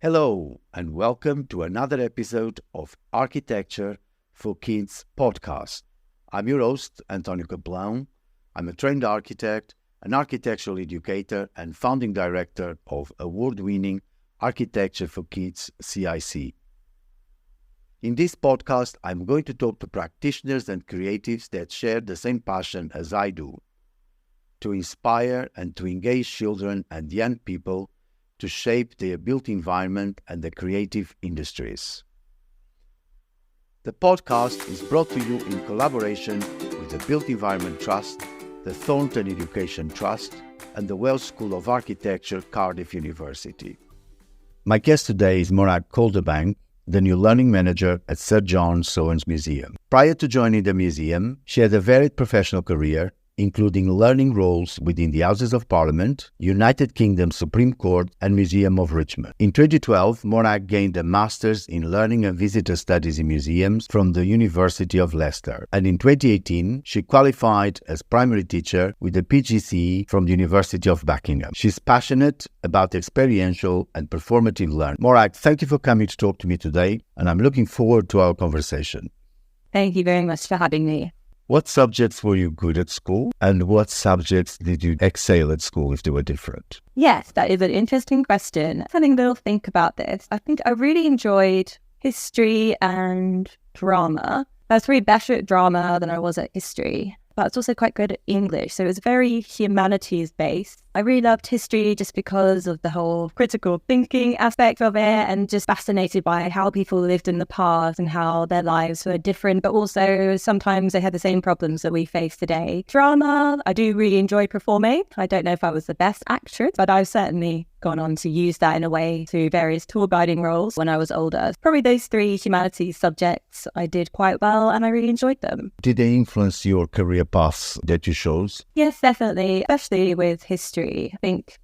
Hello, and welcome to another episode of Architecture for Kids podcast. I'm your host, António Capelão. I'm a trained architect, an architectural educator, and founding director of award-winning Architecture for Kids CIC. In this podcast, I'm going to talk to practitioners and creatives that share the same passion as I do, to inspire and to engage children and young people to shape their built environment and the creative industries. The podcast is brought to you in collaboration with the Built Environment Trust, the Thornton Education Trust, and the Welsh School of Architecture, Cardiff University. My guest today is Morag Calderbank, the new learning manager at Sir John Soane's Museum. Prior to joining the museum, she had a varied professional career, including learning roles within the Houses of Parliament, United Kingdom Supreme Court, and Museum of Richmond. In 2012, Morag gained a Master's in Learning and Visitor Studies in Museums from the University of Leicester. And in 2018, she qualified as primary teacher with a PGCE from the University of Buckingham. She's passionate about experiential and performative learning. Morag, thank you for coming to talk to me today, and I'm looking forward to our conversation. Thank you very much for having me. What subjects were you good at school, and what subjects did you excel at school if they were different? Yes, that is an interesting question. Having a little think about this, I think I really enjoyed history and drama. I was really better at drama than I was at history, but I was also quite good at English, so it was very humanities-based. I really loved history just because of the whole critical thinking aspect of it and just fascinated by how people lived in the past and how their lives were different, but also sometimes they had the same problems that we face today. Drama, I do really enjoy performing. I don't know if I was the best actress, but I've certainly gone on to use that in a way through various tour guiding roles when I was older. Probably those three humanities subjects I did quite well and I really enjoyed them. Did they influence your career paths that you chose? Yes, definitely, especially with history. I think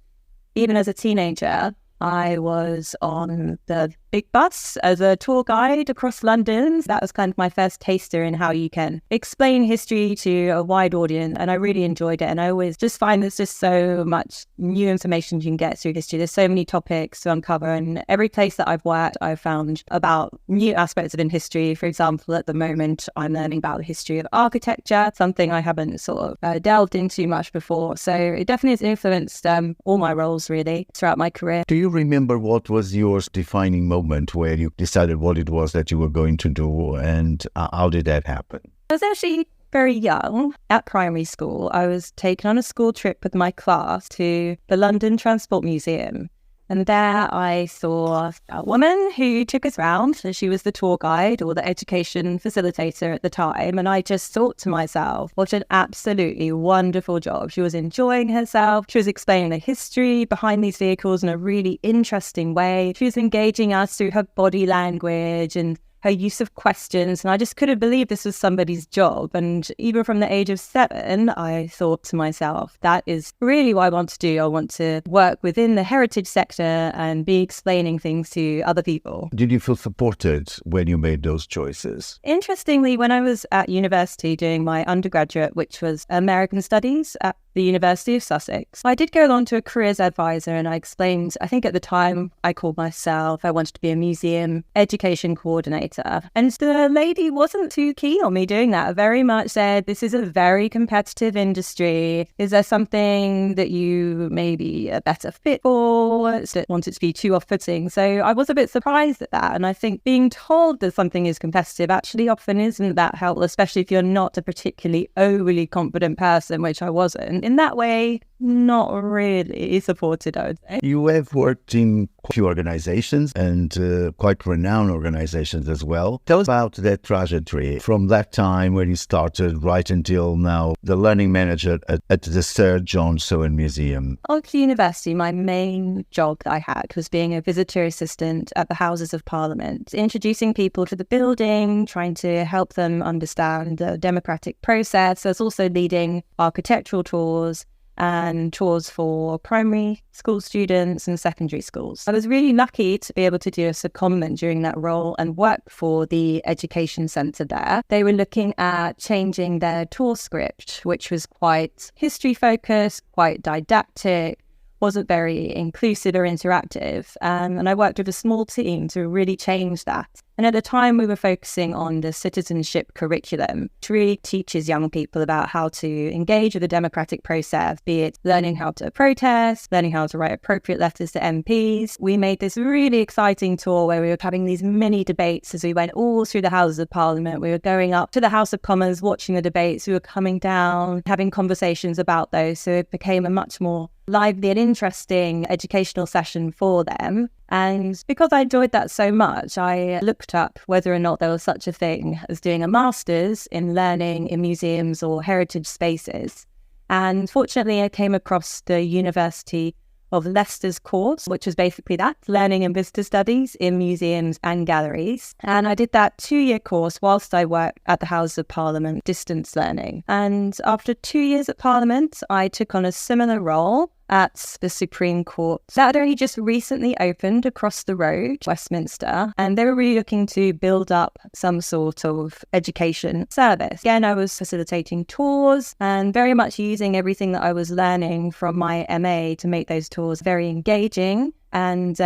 even as a teenager, I was on the big bus as a tour guide across London. That was kind of my first taster in how you can explain history to a wide audience, and I really enjoyed it. And I always just find there's just so much new information you can get through history. There's so many topics to uncover, and every place that I've worked, I've found about new aspects of in history. For example, at the moment, I'm learning about the history of architecture, something I haven't sort of delved into much before. So it definitely has influenced all my roles really throughout my career. Do you remember what was your defining moment where you decided what it was that you were going to do, and how did that happen? I was actually very young. At primary school, I was taken on a school trip with my class to the London Transport Museum. And there I saw a woman who took us around. She was the tour guide or the education facilitator at the time. And I just thought to myself, what an absolutely wonderful job. She was enjoying herself. She was explaining the history behind these vehicles in a really interesting way. She was engaging us through her body language and her use of questions, and I just couldn't believe this was somebody's job. And even from the age of 7, I thought to myself, that is really what I want to do. I want to work within the heritage sector and be explaining things to other people. Did you feel supported when you made those choices? Interestingly, when I was at university doing my undergraduate, which was American Studies at the University of Sussex, I did go along to a careers advisor and I explained, I think at the time I called myself, I wanted to be a museum education coordinator. And the lady wasn't too keen on me doing that. Very much said, this is a very competitive industry. Is there something that you may be a better fit for? Don't want it to be too off-putting. So I was a bit surprised at that. And I think being told that something is competitive actually often isn't that helpful, especially if you're not a particularly overly confident person, which I wasn't. In that way, not really supported, I would say. You have worked in a few organizations and quite renowned organizations as well. Tell us about that trajectory from that time when you started right until now, the learning manager at the Sir John Soane Museum. After university, my main job that I had was being a visitor assistant at the Houses of Parliament, introducing people to the building, trying to help them understand the democratic process. I was also leading architectural tours and tours for primary school students and secondary schools. I was really lucky to be able to do a secondment during that role and work for the education centre there. They were looking at changing their tour script, which was quite history focused, quite didactic, wasn't very inclusive or interactive. And I worked with a small team to really change that. And at the time, we were focusing on the citizenship curriculum, which really teaches young people about how to engage with the democratic process, be it learning how to protest, learning how to write appropriate letters to MPs. We made this really exciting tour where we were having these mini debates as we went all through the Houses of Parliament. We were going up to the House of Commons, watching the debates. We were coming down, having conversations about those. So it became a much more lively and interesting educational session for them. And because I enjoyed that so much, I looked up whether or not there was such a thing as doing a master's in learning in museums or heritage spaces. And fortunately, I came across the University of Leicester's course, which was basically that, learning and visitor studies in museums and galleries. And I did that 2-year course whilst I worked at the Houses of Parliament, distance learning. And after 2 years at Parliament, I took on a similar role at the Supreme Court. That had only just recently opened across the road, Westminster, and they were really looking to build up some sort of education service. Again, I was facilitating tours and very much using everything that I was learning from my MA to make those tours very engaging, and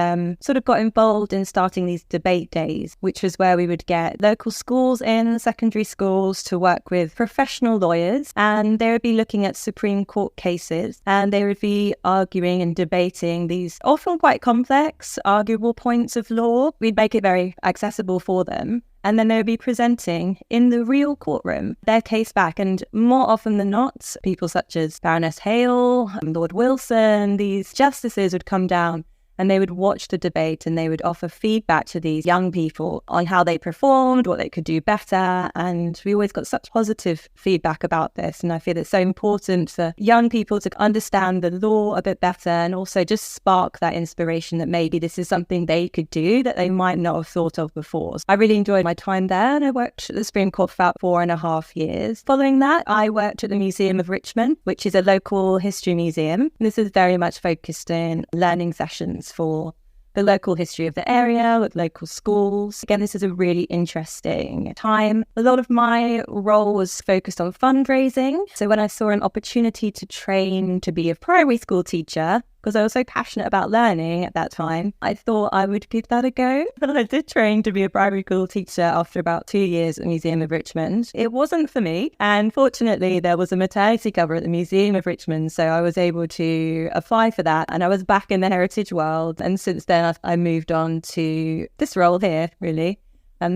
sort of got involved in starting these debate days, which was where we would get local schools in, secondary schools, to work with professional lawyers, and they would be looking at Supreme Court cases, and they would be arguing and debating these often quite complex, arguable points of law. We'd make it very accessible for them. And then they would be presenting in the real courtroom their case back. And more often than not, people such as Baroness Hale, Lord Wilson, these justices would come down and they would watch the debate and they would offer feedback to these young people on how they performed, what they could do better. And we always got such positive feedback about this. And I feel it's so important for young people to understand the law a bit better and also just spark that inspiration that maybe this is something they could do that they might not have thought of before. So I really enjoyed my time there, and I worked at the Supreme Court for about 4.5 years. Following that, I worked at the Museum of Richmond, which is a local history museum. This is very much focused in learning sessions for the local history of the area with local schools. Again, this is a really interesting time. A lot of my role was focused on fundraising. So when I saw an opportunity to train to be a primary school teacher, because I was so passionate about learning at that time, I thought I would give that a go. And I did train to be a primary school teacher after about 2 years at the Museum of Richmond. It wasn't for me. And fortunately, there was a maternity cover at the Museum of Richmond, so I was able to apply for that. And I was back in the heritage world. And since then, I moved on to this role here, really.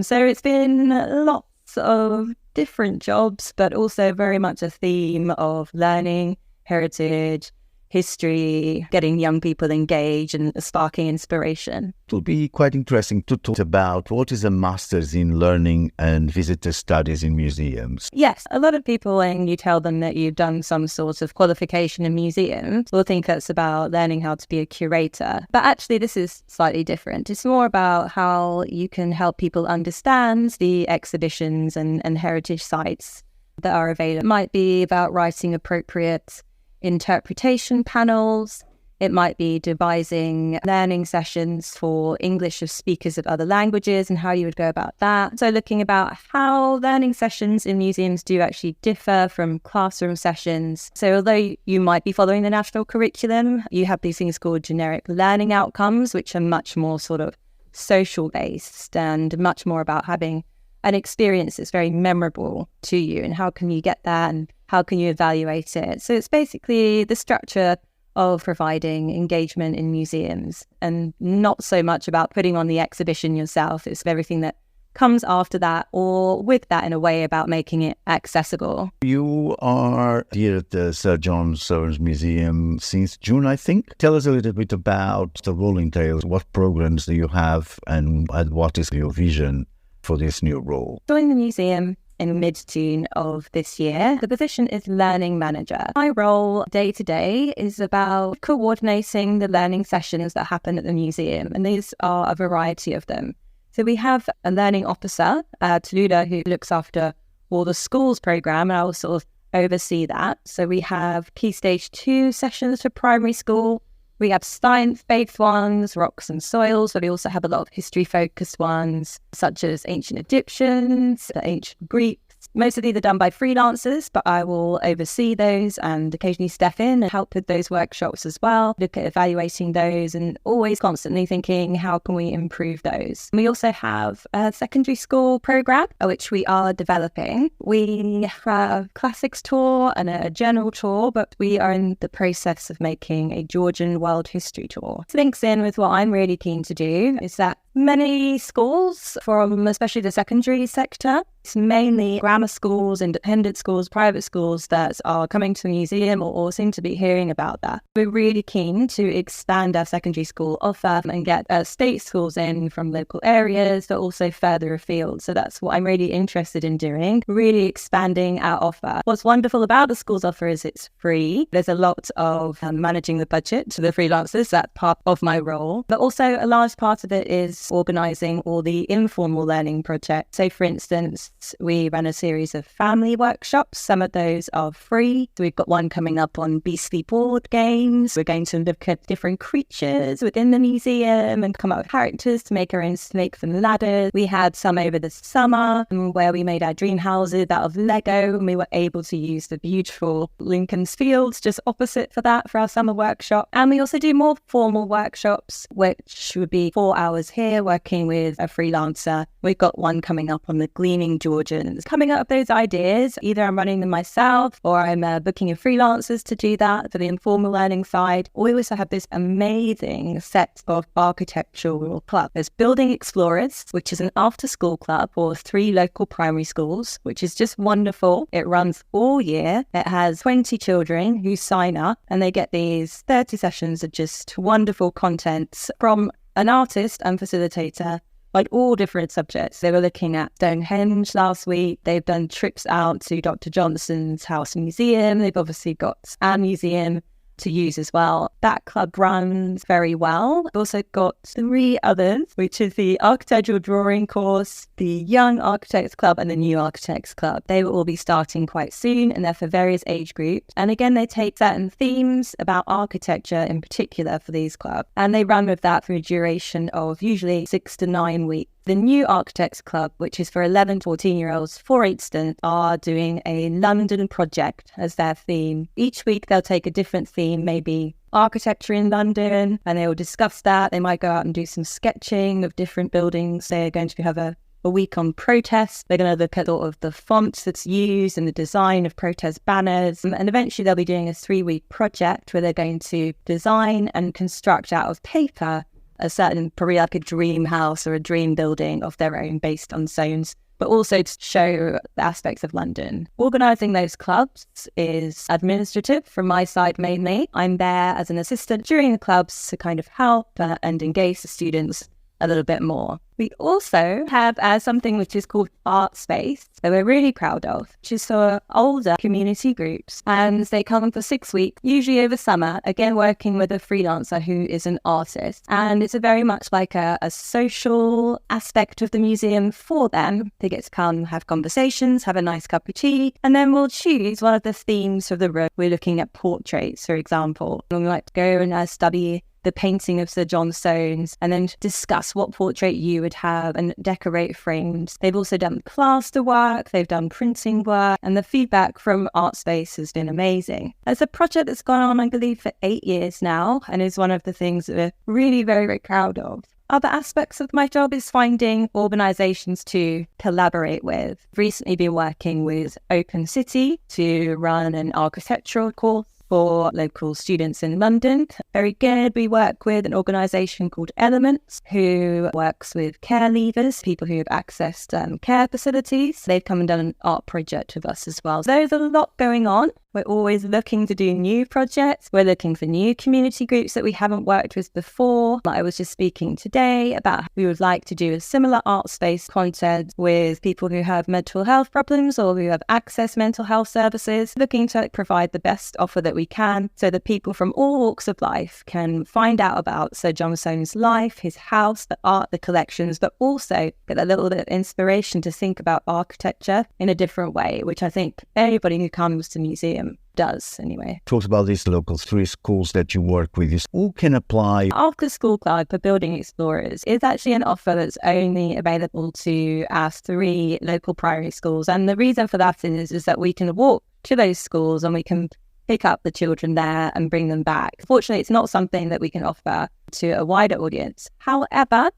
So it's been lots of different jobs, but also very much a theme of learning, heritage, history, getting young people engaged and sparking inspiration. It will be quite interesting to talk about what is a master's in learning and visitor studies in museums. Yes, a lot of people, when you tell them that you've done some sort of qualification in museums, will think that's about learning how to be a curator. But actually, this is slightly different. It's more about how you can help people understand the exhibitions and heritage sites that are available. It might be about writing appropriate interpretation panels. It might be devising learning sessions for English of speakers of other languages and how you would go about that. So looking about how learning sessions in museums do actually differ from classroom sessions. So although you might be following the national curriculum, you have these things called generic learning outcomes, which are much more sort of social based and much more about having an experience that's very memorable to you, and how can you get that and how can you evaluate it. So it's basically the structure of providing engagement in museums, and not so much about putting on the exhibition yourself. It's everything that comes after that or with that, in a way about making it accessible. You are here at the Sir John Soane's Museum since June, I think. Tell us a little bit about the role entails. What programs do you have, and what is your vision for this new role? Joined the museum in mid-June of this year. The position is learning manager. My role day to day is about coordinating the learning sessions that happen at the museum, and these are a variety of them. So we have a learning officer, Tallulah, who looks after all the schools program, and I will sort of oversee that. So we have Key Stage 2 sessions for primary school. We have science-based ones, rocks and soils, but we also have a lot of history-focused ones, such as ancient Egyptians, the ancient Greeks, Most of these are done by freelancers, but I will oversee those and occasionally step in and help with those workshops as well, look at evaluating those and always constantly thinking, how can we improve those? We also have a secondary school program, which we are developing. We have classics tour and a general tour, but we are in the process of making a Georgian world history tour. This links in with what I'm really keen to do, is that many schools, from especially the secondary sector, it's mainly grammar schools, independent schools, private schools that are coming to the museum or seem to be hearing about that. We're really keen to expand our secondary school offer and get state schools in from local areas, but also further afield. So that's what I'm really interested in doing, really expanding our offer. What's wonderful about the school's offer is it's free. There's a lot of managing the budget to the freelancers. That's part of my role. But also a large part of it is organising all the informal learning projects. So for instance, we run a series of family workshops. Some of those are free. So we've got one coming up on beastly board games. We're going to look at different creatures within the museum and come up with characters to make our own snakes and ladders. We had some over the summer where we made our dream houses out of Lego, and we were able to use the beautiful Lincoln's Fields just opposite for that for our summer workshop. And we also do more formal workshops, which would be 4 hours here working with a freelancer. We've got one coming up on the Gleaming Georgians. Coming up with those ideas, either I'm running them myself or I'm booking in freelancers to do that for the informal learning side. We also have this amazing set of architectural clubs. There's Building Explorers, which is an after-school club for 3 local primary schools, which is just wonderful. It runs all year. It has 20 children who sign up and they get these 30 sessions of just wonderful content from an artist and facilitator, like all different subjects. They were looking at Stonehenge last week. They've done trips out to Dr. Johnson's house and museum. They've obviously got our museum to use as well. That club runs very well. We've also got 3 others, which is the Architectural Drawing course, the Young Architects Club and the New Architects Club. They will all be starting quite soon and they're for various age groups. And again, they take certain themes about architecture in particular for these clubs. And they run with that for a duration of usually 6 to 9 weeks. The New Architects Club, which is for 11 to 14-year-olds, for instance, are doing a London project as their theme. Each week they'll take a different theme, maybe architecture in London, and they will discuss that. They might go out and do some sketching of different buildings. They're going to have a week on protest. They're going to look at all of the fonts that's used and the design of protest banners. And eventually they'll be doing a 3-week project where they're going to design and construct out of paper a certain, probably like a dream house or a dream building of their own based on zones, but also to show the aspects of London. Organising those clubs is administrative from my side mainly. I'm there as an assistant during the clubs to kind of help and engage the students a little bit more. We also have something which is called Art Space, that we're really proud of, which is for older community groups. And they come for 6 weeks, usually over summer, again working with a freelancer who is an artist. And it's a very much like a social aspect of the museum for them. They get to come have conversations, have a nice cup of tea, and then we'll choose one of the themes of the room. We're looking at portraits, for example. And we like to go and study the painting of Sir John Soane and then discuss what portrait you would have and decorate frames. They've also done plaster work, they've done printing work, and the feedback from Art Space has been amazing. It's a project that's gone on, I believe, for 8 years now and is one of the things that we're really very, very proud of. Other aspects of my job is finding organisations to collaborate with. I've recently been working with Open City to run an architectural course for local students in London. Very good. We work with an organisation called Elements, who works with care leavers, people who have accessed care facilities. They've come and done an art project with us as well. So there's a lot going on. We're always looking to do new projects. We're looking for new community groups that we haven't worked with before. I was just speaking today about how we would like to do a similar art space content with people who have mental health problems or who have access mental health services, looking to provide the best offer that we can so that people from all walks of life can find out about Sir John Soane's life, his house, the art, the collections, but also get a little bit of inspiration to think about architecture in a different way, which I think anybody who comes to museum museum does anyway. Talk about these local 3 schools that you work with. Who can apply? After School Club for Building Explorers is actually an offer that's only available to our 3 local primary schools. And the reason for that is that we can walk to those schools and we can pick up the children there and bring them back. Fortunately, it's not something that we can offer to a wider audience. However,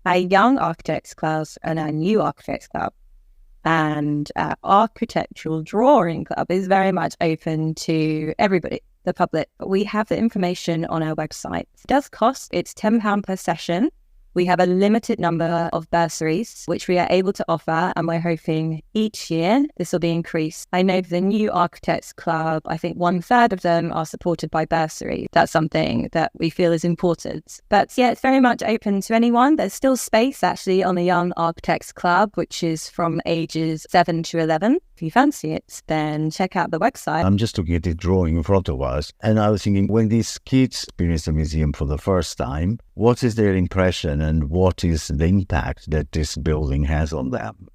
our Young Architects Club and our New Architects Club and our Architectural Drawing Club is very much open to everybody, the public. We have the information on our website. It does cost, it's £10 per session. We have a limited number of bursaries, which we are able to offer, and we're hoping each year this will be increased. I know for the New Architects Club, I think 1/3 of them are supported by bursary. That's something that we feel is important. But yeah, it's very much open to anyone. There's still space actually on the Young Architects Club, which is from ages 7 to 11. If you fancy it, then check out the website. I'm just looking at the drawing in front of us, and I was thinking, when these kids experience the museum for the first time, what is their impression and what is the impact that this building has on them?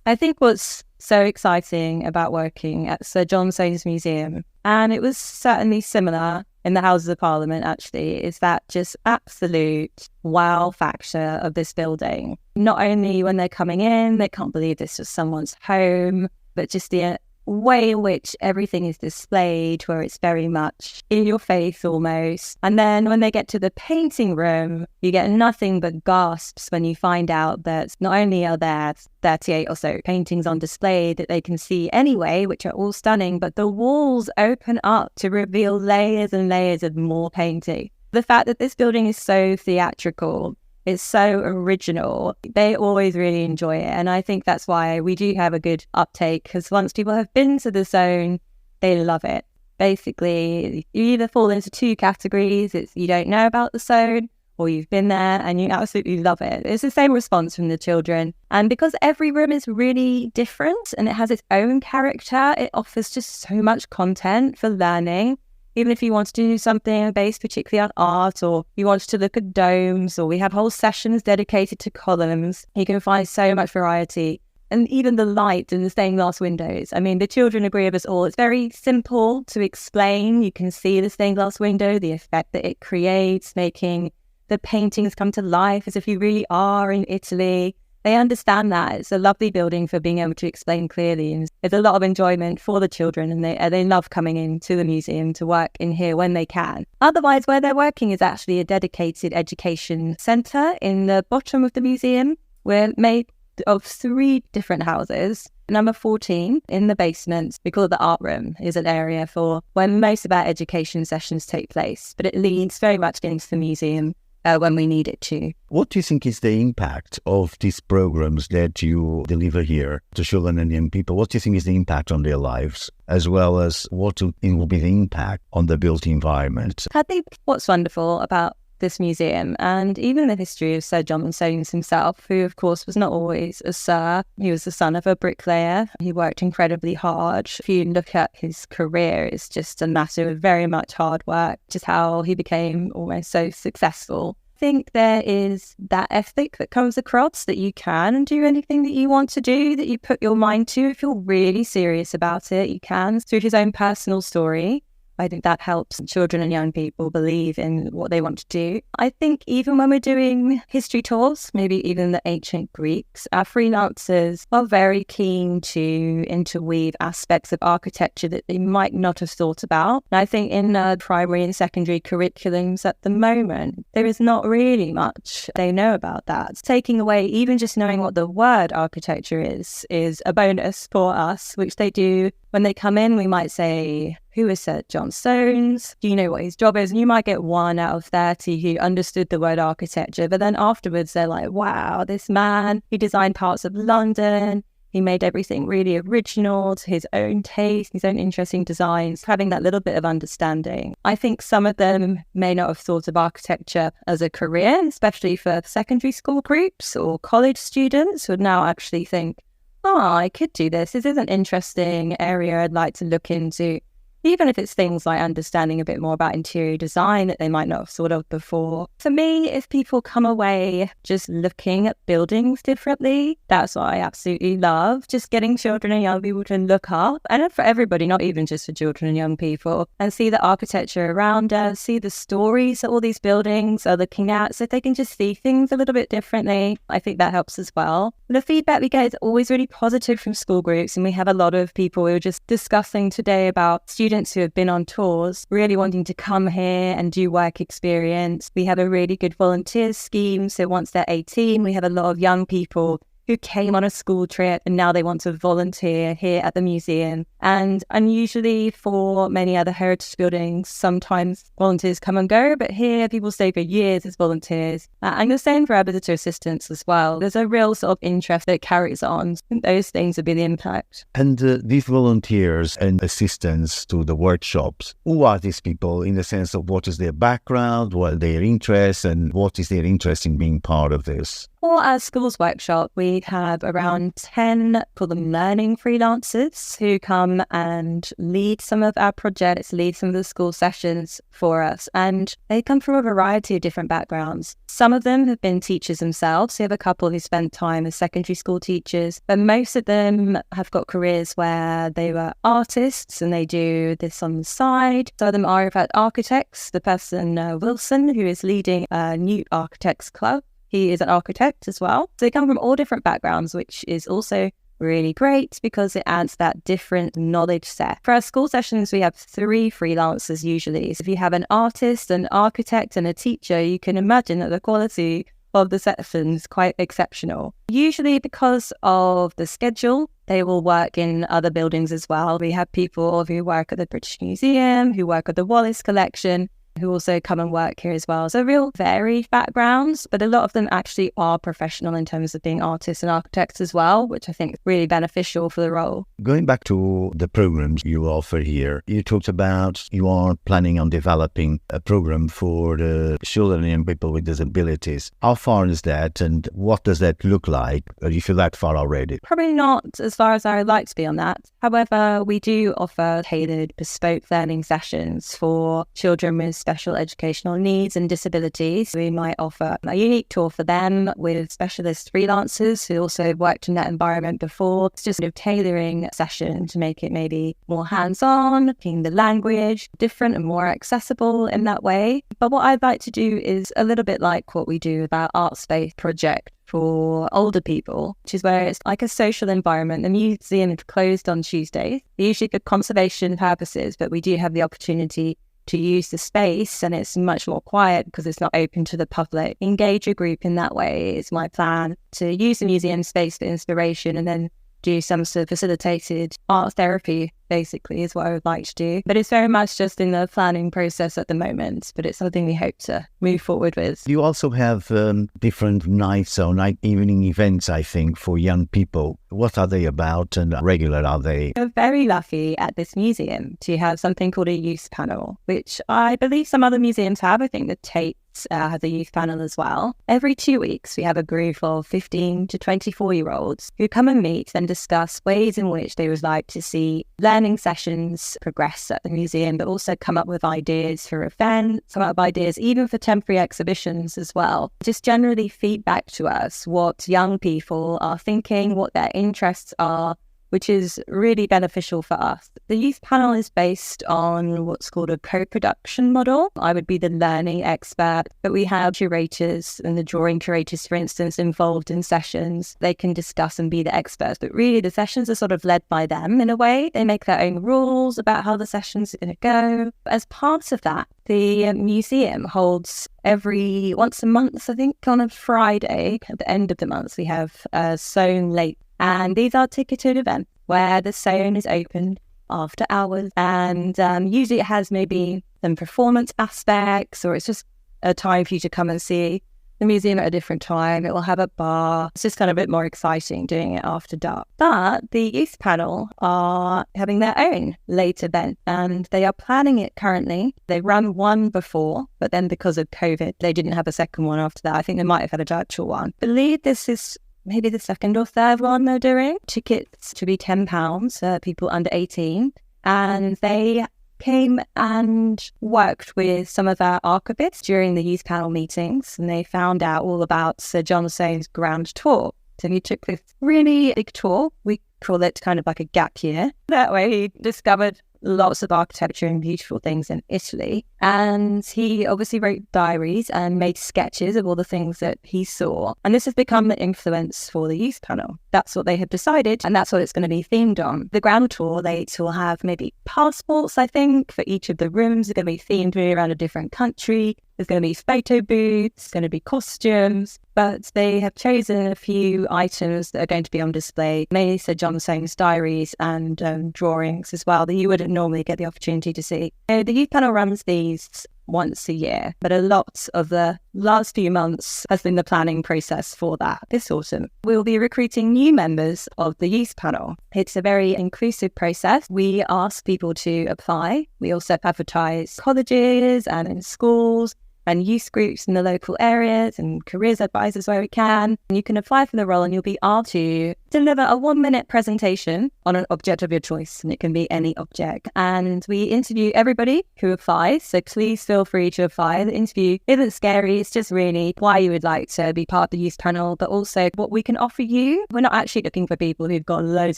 I think what's so exciting about working at Sir John Soane's museum, and it was certainly similar in the Houses of Parliament actually, is that just absolute wow factor of this building. Not only when they're coming in, they can't believe this was someone's home, but just the way in which everything is displayed, where it's very much in your face almost. And then when they get to the painting room, you get nothing but gasps when you find out that not only are there 38 or so paintings on display that they can see anyway, which are all stunning, but the walls open up to reveal layers and layers of more painting. The fact that this building is so theatrical, it's so original, they always really enjoy it. And I think that's why we do have a good uptake, because once people have been to the zone, they love it. Basically, you either fall into 2 categories. It's you don't know about the zone, or you've been there and you absolutely love it. It's the same response from the children. And because every room is really different and it has its own character, it offers just so much content for learning. Even if you want to do something based particularly on art, or you want to look at domes, or we have whole sessions dedicated to columns, you can find so much variety. And even the light and the stained glass windows. I mean, the children agree with us all. It's very simple to explain. You can see the stained glass window, the effect that it creates, making the paintings come to life as if you really are in Italy. They understand that. It's a lovely building for being able to explain clearly. And there's a lot of enjoyment for the children, and they love coming into the museum to work in here when they can. Otherwise, where they're working is actually a dedicated education centre in the bottom of the museum. We're made of 3 different houses. Number 14 in the basement, we call it the art room, is an area for where most of our education sessions take place, but it leads very much into the museum when we need it to. What do you think is the impact of these programs that you deliver here to children and young people? What do you think is the impact on their lives, as well as what will be the impact on the built environment? I think what's wonderful about this museum, and even the history of Sir John Soanes himself, who of course was not always a sir. He was the son of a bricklayer. He worked incredibly hard. If you look at his career, it's just a matter of very much hard work, just how he became almost so successful. I think there is that ethic that comes across, that you can do anything that you want to do, that you put your mind to. If you're really serious about it, you can. Through his own personal story, I think that helps children and young people believe in what they want to do. I think even when we're doing history tours, maybe even the ancient Greeks, our freelancers are very keen to interweave aspects of architecture that they might not have thought about. And I think in primary and secondary curriculums at the moment, there is not really much they know about that. Taking away even just knowing what the word architecture is a bonus for us, which they do. When they come in, we might say, who is Sir John Soanes? Do you know what his job is? And you might get 1 out of 30 who understood the word architecture. But then afterwards, they're like, wow, this man, he designed parts of London. He made everything really original to his own taste, his own interesting designs, having that little bit of understanding. I think some of them may not have thought of architecture as a career, especially for secondary school groups or college students who would now actually think, oh, I could do this. This is an interesting area I'd like to look into. even if it's things like understanding a bit more about interior design that they might not have thought of before. For me, if people come away just looking at buildings differently, that's what I absolutely love. Just getting children and young people to look up, and for everybody, not even just for children and young people, and see the architecture around us, see the stories that all these buildings are looking at, so they can just see things a little bit differently. I think that helps as well. The feedback we get is always really positive from school groups, and we have a lot of people. We were just discussing today about students who have been on tours really wanting to come here and do work experience. We have a really good volunteer scheme, so once they're 18, we have a lot of young people who came on a school trip and now they want to volunteer here at the museum. And unusually for many other heritage buildings, sometimes volunteers come and go, but here people stay for years as volunteers. And the same for our visitor assistants as well. There's a real sort of interest that carries on. And those things would be the impact. And these volunteers and assistants to the workshops, who are these people in the sense of what is their background, what are their interests, and what is their interest in being part of this? For our schools workshop, we have around 10, call them learning freelancers, who come and lead some of our projects, lead some of the school sessions for us. And they come from a variety of different backgrounds. Some of them have been teachers themselves. We have a couple who spent time as secondary school teachers, but most of them have got careers where they were artists and they do this on the side. Some of them are, in fact, architects. The person, Wilson, who is leading a new architects club, he is an architect as well. So they come from all different backgrounds, which is also really great because it adds that different knowledge set. For our school sessions, we have 3 freelancers usually. So if you have an artist, an architect and a teacher, you can imagine that the quality of the session is quite exceptional. Usually because of the schedule, they will work in other buildings as well. We have people who work at the British Museum, who work at the Wallace Collection, who also come and work here as well. So real varied backgrounds, but a lot of them actually are professional in terms of being artists and architects as well, which I think is really beneficial for the role. Going back to the programs you offer here, you talked about you are planning on developing a program for the children and people with disabilities. How far is that and what does that look like? Are you feel that far already? Probably not as far as I would like to be on that. However, we do offer tailored bespoke learning sessions for children with special educational needs and disabilities. We might offer a unique tour for them with specialist freelancers who also worked in that environment before. It's just sort of tailoring a session to make it maybe more hands-on, making the language different and more accessible in that way. But what I'd like to do is a little bit like what we do with our art space project for older people, which is where it's like a social environment. The museum is closed on Tuesdays, usually for conservation purposes, but we do have the opportunity to use the space and it's much more quiet because it's not open to the public. Engage a group in that way is my plan, to use the museum space for inspiration and then do some sort of facilitated art therapy, basically, is what I would like to do. But it's very much just in the planning process at the moment, but it's something we hope to move forward with. You also have different nights or night evening events, I think, for young people. What are they about and regular are they? We're very lucky at this museum to have something called a youth panel, which I believe some other museums have. I think the Tate has a youth panel as well. Every 2 weeks, we have a group of 15 to 24-year-olds who come and meet and discuss ways in which they would like to see learning sessions progress at the museum, but also come up with ideas for events, come up with ideas even for temporary exhibitions as well. Just generally feedback to us what young people are thinking, what their interests are, which is really beneficial for us. The youth panel is based on what's called a co-production model. I would be the learning expert, but we have curators and the drawing curators, for instance, involved in sessions. They can discuss and be the experts, but really the sessions are sort of led by them in a way. They make their own rules about how the sessions are going to go. As part of that, the museum holds once a month, I think, on a Friday at the end of the month, we have Soane late. And these are ticketed events where the Soane is open after hours. And usually it has maybe some performance aspects, or it's just a time for you to come and see the museum at a different time. It will have a bar. It's just kind of a bit more exciting doing it after dark. But the youth panel are having their own late event and they are planning it currently. They run one before, but then because of COVID, they didn't have a second one after that. I think they might have had a virtual one. I believe this is maybe the second or third one they're doing. Tickets to be £10 for people under 18. And they came and worked with some of our archivists during the youth panel meetings, and they found out all about Sir John Soane's grand tour. So he took this really big tour. We call it kind of like a gap year. That way he discovered lots of architecture and beautiful things in Italy. And he obviously wrote diaries and made sketches of all the things that he saw. And this has become the influence for the youth panel. That's what they have decided, and that's what it's going to be themed on. The grand tour, they will have maybe passports, I think, for each of the rooms. They're going to be themed really around a different country. There's going to be photo booths, going to be costumes, but they have chosen a few items that are going to be on display, mainly Sir John Soane's diaries and drawings as well, that you wouldn't normally get the opportunity to see. The youth panel runs these once a year, but a lot of the last few months has been the planning process for that this autumn. We'll be recruiting new members of the youth panel. It's a very inclusive process. We ask people to apply. We also advertise colleges and in schools and youth groups in the local areas and careers advisors where we can. And you can apply for the role and you'll be asked to deliver a 1-minute presentation on an object of your choice, and it can be any object. And we interview everybody who applies, so please feel free to apply. The interview isn't scary, it's just really why you would like to be part of the youth panel, but also what we can offer you. We're not actually looking for people who've got loads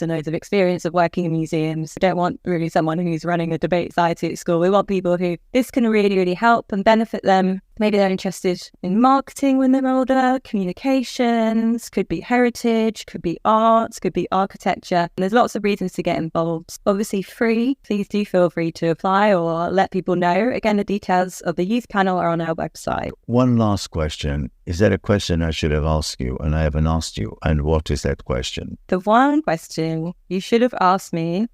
and loads of experience of working in museums. We don't want really someone who's running a debate society at school. We want people who this can really, really help and benefit them. Maybe they're interested in marketing when they're older, communications, could be heritage, could be arts, could be architecture. And there's lots of reasons to get involved. Obviously free. Please do feel free to apply or let people know. Again, the details of the youth panel are on our website. One last question. Is that a question I should have asked you and I haven't asked you? And what is that question? The one question you should have asked me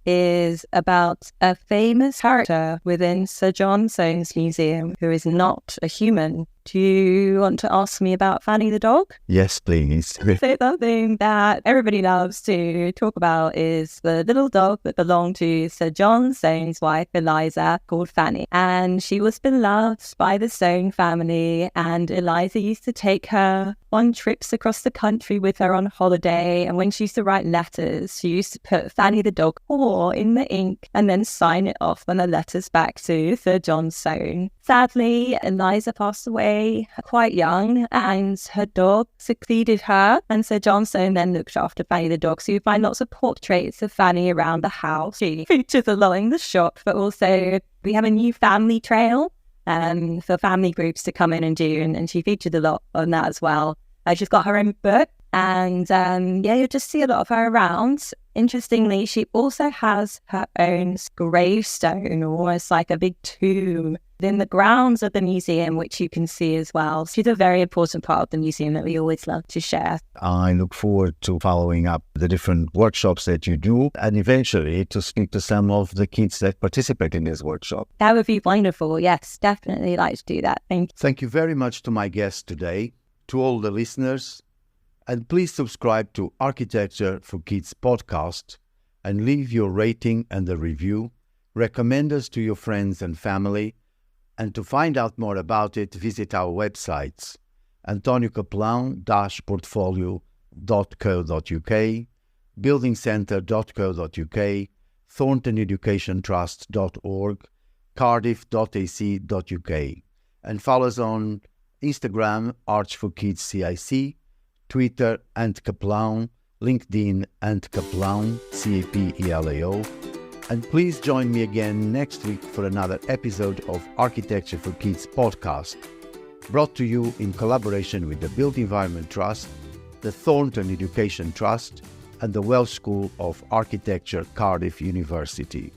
is about a famous character within Sir John Soane's museum who is not a human. Do you want to ask me about Fanny the dog? Yes, please. So something that everybody loves to talk about is the little dog that belonged to Sir John Soane's wife, Eliza, called Fanny. And she was beloved by the Soane family, and Eliza used to take her on trips across the country with her on holiday. And when she used to write letters, she used to put Fanny the dog paw in the ink and then sign it off on the letters back to Sir John Soane. Sadly, Eliza passed away quite young, and her dog succeeded her, and Sir John Soane then looked after Fanny the dog. So you find lots of portraits of Fanny around the house. She features along the shop, but also we have a new family trail for family groups to come in and do, and she featured a lot on that as well. She's got her own book, and you'll just see a lot of her around. Interestingly, she also has her own gravestone, almost like a big tomb, in the grounds of the museum, which you can see as well. She's a very important part of the museum that we always love to share. I look forward to following up the different workshops that you do and eventually to speak to some of the kids that participate in this workshop. That would be wonderful. Yes, definitely like to do that. Thank you. Thank you very much to my guests today, to all the listeners, and please subscribe to Architecture for Kids podcast and leave your rating and a review. Recommend us to your friends and family. And to find out more about it, visit our websites, antoniocaplan-portfolio.co.uk, buildingcentre.co.uk, thorntoneducationtrust.org, cardiff.ac.uk, and follow us on Instagram, Arch for Kids CIC, Twitter, @Kaplan, LinkedIn, @Kaplan, CAPELAO. And please join me again next week for another episode of Architecture for Kids podcast, brought to you in collaboration with the Built Environment Trust, the Thornton Education Trust, and the Welsh School of Architecture, Cardiff University.